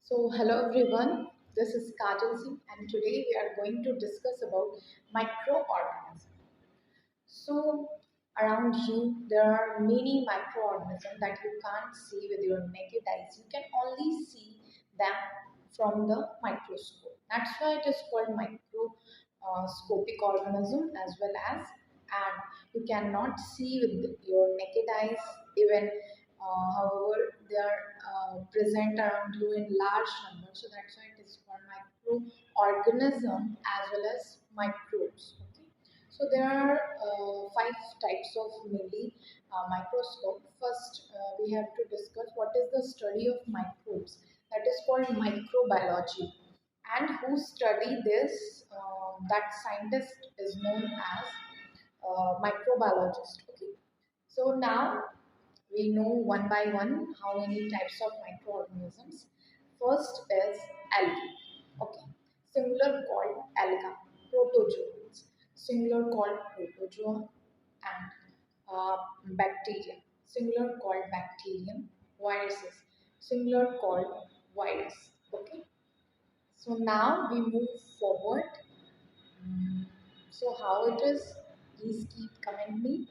Hello everyone, this is Kajal Singh and today we are going to discuss about microorganisms. So, around you there are many microorganisms that you can't see with your naked eyes. You can only see them from the microscope. That's why it is called microscopic organism as well as and you cannot see with your naked eyes even however they are present around you in large numbers. So that's why it is called microorganism as well as microbes. Okay. So there are five types of mainly microscope. First, we have to discuss what is the study of microbes. That is called microbiology. And who study this, that scientist is known as microbiologist. Okay. So now we know one by one how many types of microorganisms. First is algae. Okay. Singular called alga, protozoans. Singular called protozoa and bacteria. Singular called bacterium. Viruses. Singular called virus. Okay. So now we move forward. Mm, So how it is? Please keep comment me.